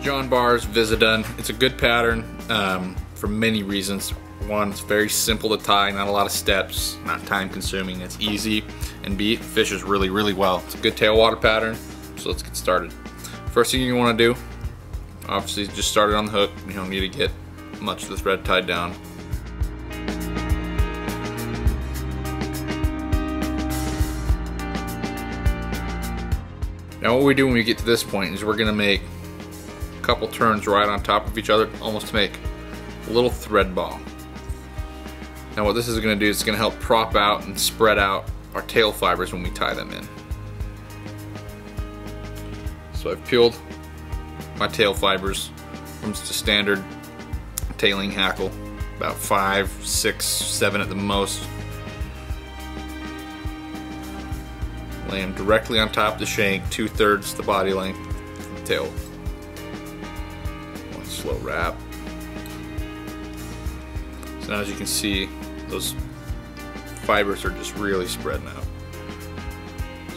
John Barr's Visi-Dun. It's a good pattern for many reasons. One, it's very simple to tie, not a lot of steps, not time consuming, it's easy, and B, it fishes really, really well. It's a good tailwater pattern, so let's get started. First thing you want to do, obviously just start it on the hook. You don't need to get much of the thread tied down. Now what we do when we get to this point is we're going to make a couple turns right on top of each other, almost to make a little thread ball. Now what this is going to do is it's going to help prop out and spread out our tail fibers when we tie them in. So I've peeled my tail fibers from just a standard tailing hackle, about 5, 6, 7 at the most. Lay them directly on top of the shank, 2/3 the body length of the tail. One slow wrap. So now as you can see, those fibers are just really spreading out.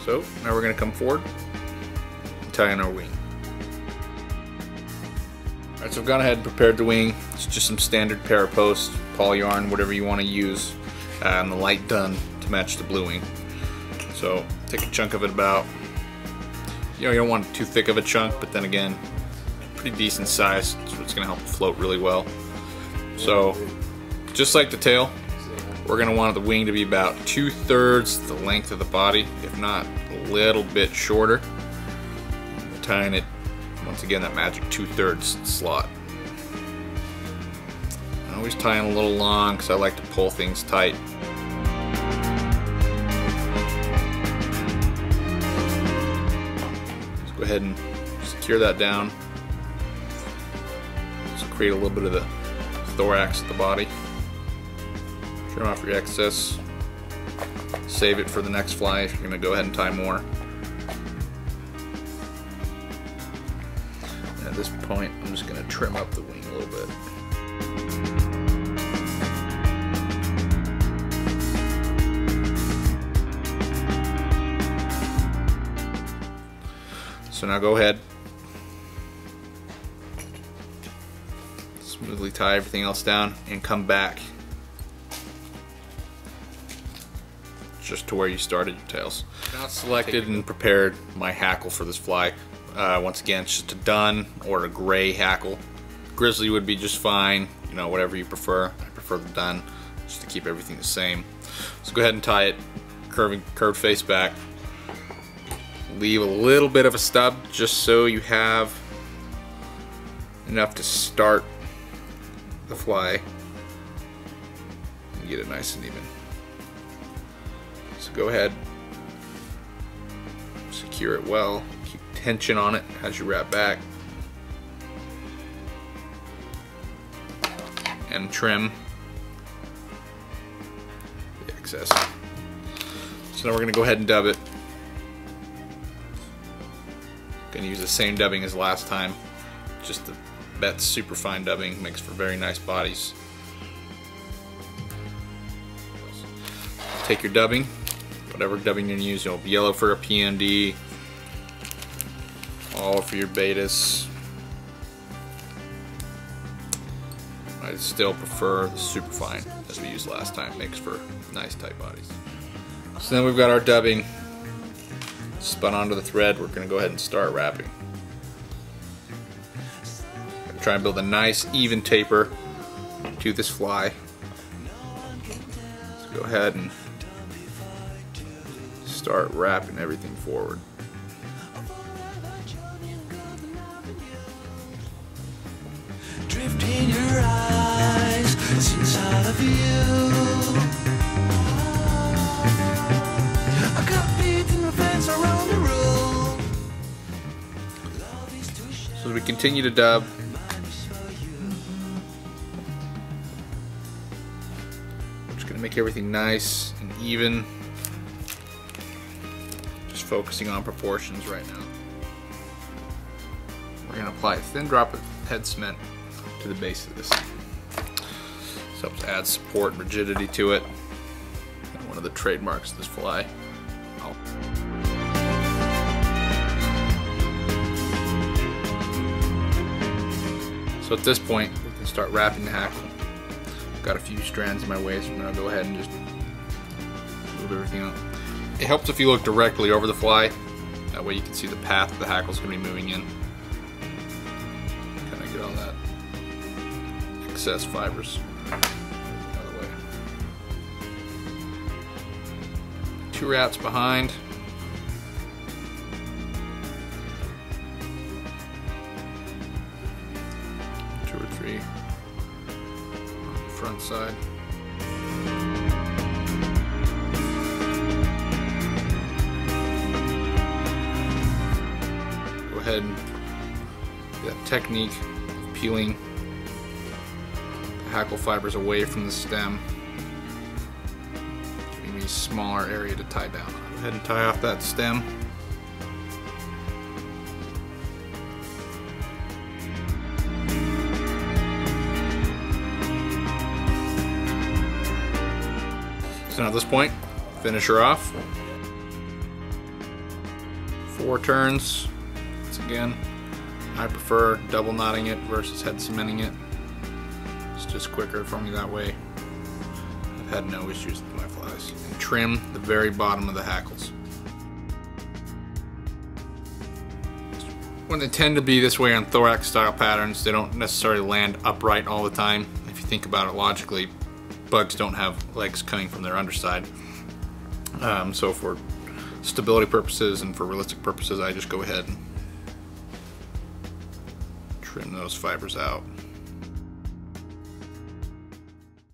So now we're going to come forward and tie in our wing. Alright, so I've gone ahead and prepared the wing. It's just some standard parapost, poly yarn, whatever you want to use, and the light dun to match the blue wing. So take a chunk of it about, you don't want too thick of a chunk, but then again, pretty decent size, so it's going to help it float really well. So just like the tail, we're going to want the wing to be about 2/3 the length of the body, if not a little bit shorter. We're tying it, once again, that magic 2/3 slot. I always tie in a little long because I like to pull things tight. Let's go ahead and secure that down. So create a little bit of the thorax of the body. Trim off your excess. Save it for the next fly if you're going to go ahead and tie more. And at this point, I'm just going to trim up the wing a little bit. So now go ahead, smoothly tie everything else down and come back just to where you started your tails. Now I've selected and prepared my hackle for this fly. Once again, it's just a dun or a gray hackle. Grizzly would be just fine, you know, whatever you prefer. I prefer the dun just to keep everything the same. So go ahead and tie it curved face back. Leave a little bit of a stub just so you have enough to start the fly and get it nice and even. So go ahead, secure it well, keep tension on it as you wrap back, and trim the excess. So now we're going to go ahead and dub it. Going to use the same dubbing as last time, just that super fine dubbing makes for very nice bodies. Take your dubbing, whatever dubbing you're going to use, yellow for a PMD, all for your betas. I still prefer the super fine as we used last time, makes for nice tight bodies. So then we've got our dubbing spun onto the thread. We're going to go ahead and start wrapping. Try and build a nice even taper to this fly. So go ahead and start wrapping everything forward. Drift in your eyes, since I love you. I got beat in the fence around the room. So as we continue to dub, we're just going to make everything nice and even. Just focusing on proportions right now. We're going to apply a thin drop of head cement to the base of this. This helps add support and rigidity to it. One of the trademarks of this fly. So at this point, we can start wrapping the hackle. Got a few strands in my way, so I'm going to go ahead and just move everything up. It helps if you look directly over the fly. That way you can see the path the hackle's going to be moving in. Kind of get all that excess fibers out of the way. 2 rats behind. 2 or 3 on the front side. Go ahead and do that technique of peeling the hackle fibers away from the stem, giving me a smaller area to tie down. Go ahead and tie off that stem. So now at this point, finish her off. 4 turns. Once again, I prefer double knotting it versus head cementing it. It's just quicker for me that way. I've had no issues with my flies. And trim the very bottom of the hackles. When they tend to be this way on thorax style patterns, they don't necessarily land upright all the time. If you think about it logically, bugs don't have legs coming from their underside. So for stability purposes and for realistic purposes, I just go ahead and trim those fibers out.